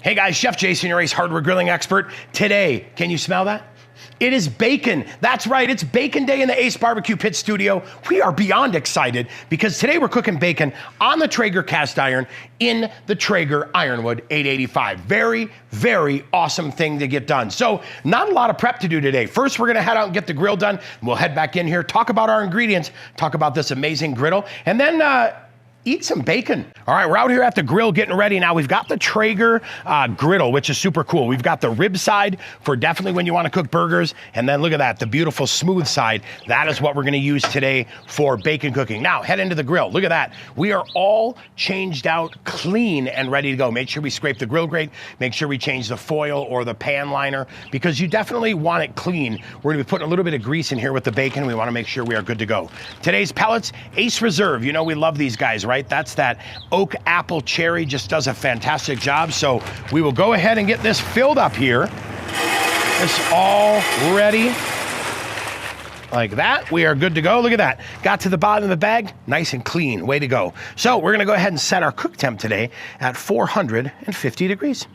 Hey guys, Chef Jason, your Ace Hardware Grilling expert. Today, can you smell that? It is bacon. That's right, it's bacon day in the Ace Barbecue Pit Studio. We are beyond excited because today we're cooking bacon on the Traeger cast iron in the Traeger Ironwood 885. Very, very awesome thing to get done. So not a lot of prep to do today. First, we're gonna head out and get the grill done. We'll head back in here, talk about our ingredients, talk about this amazing griddle, and then eat some bacon. All right, we're out here at the grill getting ready. Now we've got the Traeger griddle, which is super cool. We've got the rib side for definitely when you want to cook burgers. And then look at that, the beautiful smooth side. That is what we're gonna use today for bacon cooking. Now, head into the grill. Look at that. We are all changed out clean and ready to go. Make sure we scrape the grill grate. Make sure we change the foil or the pan liner because you definitely want it clean. We're gonna be putting a little bit of grease in here with the bacon. We wanna make sure we are good to go. Today's pellets, Ace Reserve. You know we love these guys, right? That's that oak apple cherry, just does a fantastic job. So we will go ahead and get this filled up here. It's all ready. Like that, we are good to go. Look at that. Got to the bottom of the bag, nice and clean, way to go. So we're gonna go ahead and set our cook temp today at 450 degrees.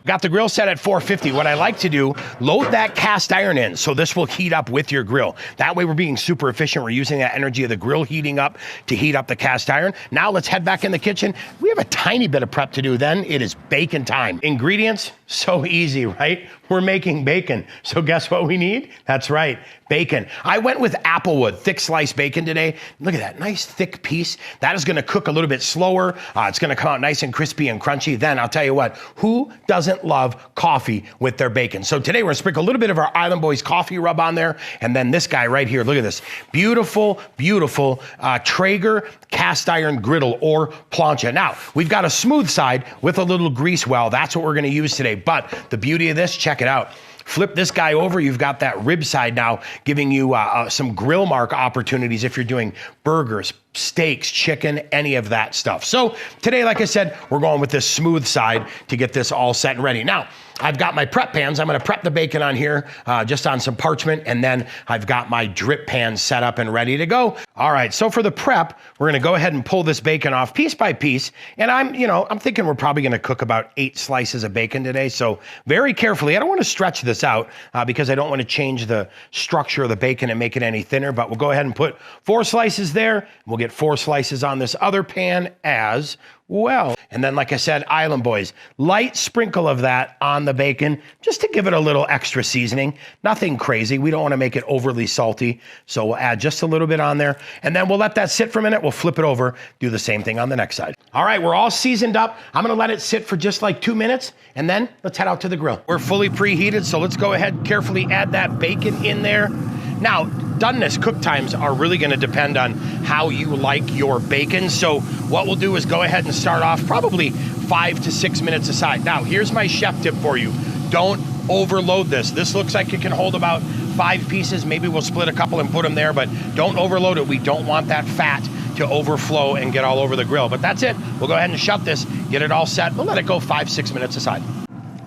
Got the grill set at 450. What I like to do, load that cast iron in so this will heat up with your grill. That way we're being super efficient. We're using that energy of the grill heating up to heat up the cast iron. Now let's head back in the kitchen. We have a tiny bit of prep to do then. It is bacon time. Ingredients, so easy, right? We're making bacon. So guess what we need? That's right, bacon. I went with Applewood, thick sliced bacon today. Look at that, nice thick piece. That is gonna cook a little bit slower. It's gonna come out nice and crispy and crunchy. Then I'll tell you what, who doesn't love coffee with their bacon? So today we're gonna sprinkle a little bit of our Island Boys coffee rub on there. And then this guy right here, look at this. Beautiful, beautiful Traeger cast iron griddle or plancha. Now, we've got a smooth side with a little grease well. That's what we're gonna use today. But the beauty of this, check it out. Flip this guy over, you've got that rib side now giving you some grill mark opportunities if you're doing burgers, steaks, chicken, any of that stuff. So today, like I said, we're going with this smooth side to get this all set and ready. Now, I've got my prep pans. I'm gonna prep the bacon on here, just on some parchment, and then I've got my drip pan set up and ready to go. All right, so for the prep, we're gonna go ahead and pull this bacon off piece by piece, and I'm thinking we're probably gonna cook about 8 slices of bacon today, so very carefully. I don't wanna stretch this out because I don't wanna change the structure of the bacon and make it any thinner, but we'll go ahead and put 4 slices there. We'll get 4 slices on this other pan as well. And then, like I said, Island Boys, light sprinkle of that on the bacon, just to give it a little extra seasoning. Nothing crazy. We don't want to make it overly salty. So we'll add just a little bit on there. And then we'll let that sit for a minute. We'll flip it over, do the same thing on the next side. All right, we're all seasoned up. I'm gonna let it sit for just like 2 minutes, and then let's head out to the grill. We're fully preheated, so let's go ahead and carefully add that bacon in there. Now, doneness, cook times are really gonna depend on how you like your bacon. So what we'll do is go ahead and start off probably 5 to 6 minutes aside. Now, here's my chef tip for you. Don't overload this. This looks like it can hold about 5 pieces. Maybe we'll split a couple and put them there, but don't overload it. We don't want that fat to overflow and get all over the grill. But that's it. We'll go ahead and shut this, get it all set. We'll let it go 5, 6 minutes aside.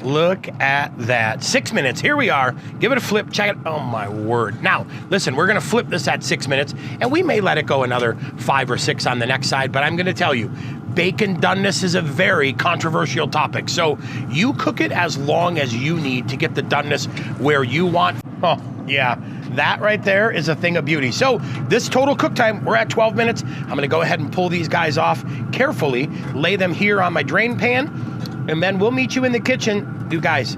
Look at that, 6 minutes, here we are. Give it a flip, check it, oh my word. Now, listen, we're gonna flip this at 6 minutes, and we may let it go another 5 or 6 on the next side, but I'm gonna tell you, bacon doneness is a very controversial topic. So you cook it as long as you need to get the doneness where you want. Oh, yeah, that right there is a thing of beauty. So this total cook time, we're at 12 minutes. I'm gonna go ahead and pull these guys off carefully, lay them here on my drain pan, and then we'll meet you in the kitchen. You guys,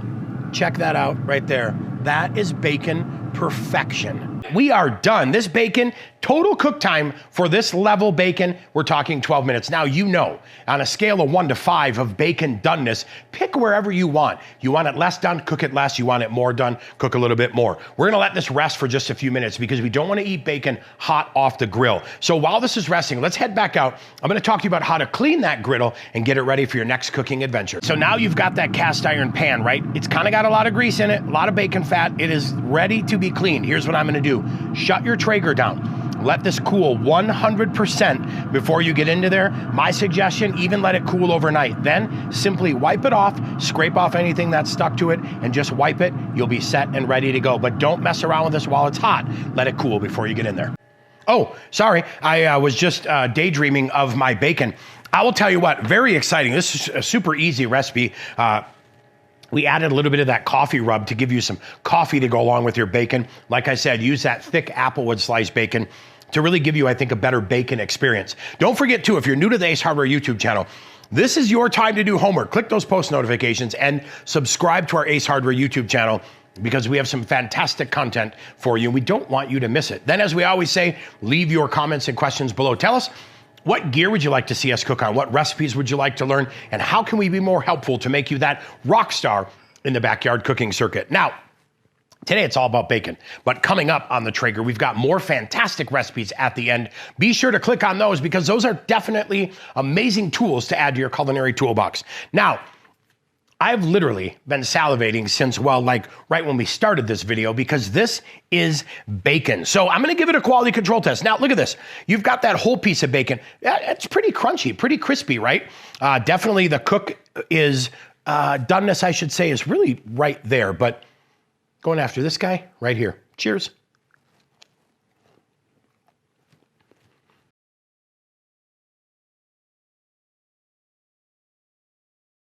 check that out right there. That is bacon perfection. We are done. This bacon, total cook time for this level bacon, we're talking 12 minutes. Now, you know, on a scale of 1 to 5 of bacon doneness, pick wherever you want. You want it less done, cook it less. You want it more done, cook a little bit more. We're gonna let this rest for just a few minutes because we don't wanna eat bacon hot off the grill. So while this is resting, let's head back out. I'm gonna talk to you about how to clean that griddle and get it ready for your next cooking adventure. So now you've got that cast iron pan, right? It's kinda got a lot of grease in it, a lot of bacon fat. It is ready to be cleaned. Here's what I'm gonna do. Shut your Traeger down. Let this cool 100% before you get into there. My suggestion, even let it cool overnight. Then simply wipe it off, scrape off anything that's stuck to it, and just wipe it. You'll be set and ready to go. But don't mess around with this while it's hot. Let it cool before you get in there. Oh, sorry. I was just daydreaming of my bacon. I will tell you what, very exciting. This is a super easy recipe. We added a little bit of that coffee rub to give you some coffee to go along with your bacon. Like I said, use that thick applewood sliced bacon to really give you, I think, a better bacon experience. Don't forget too, if you're new to the Ace Hardware YouTube channel, this is your time to do homework. Click those post notifications and subscribe to our Ace Hardware YouTube channel because we have some fantastic content for you. We don't want you to miss it. Then, as we always say, leave your comments and questions below. Tell us, what gear would you like to see us cook on? What recipes would you like to learn? And how can we be more helpful to make you that rock star in the backyard cooking circuit? Now, today it's all about bacon, but coming up on the Traeger, we've got more fantastic recipes at the end. Be sure to click on those because those are definitely amazing tools to add to your culinary toolbox. Now, I've literally been salivating since, well, like right when we started this video, because this is bacon. So I'm gonna give it a quality control test. Now, look at this. You've got that whole piece of bacon. It's pretty crunchy, pretty crispy, right? Definitely the cook is, doneness, I should say, is really right there, but going after this guy right here. Cheers.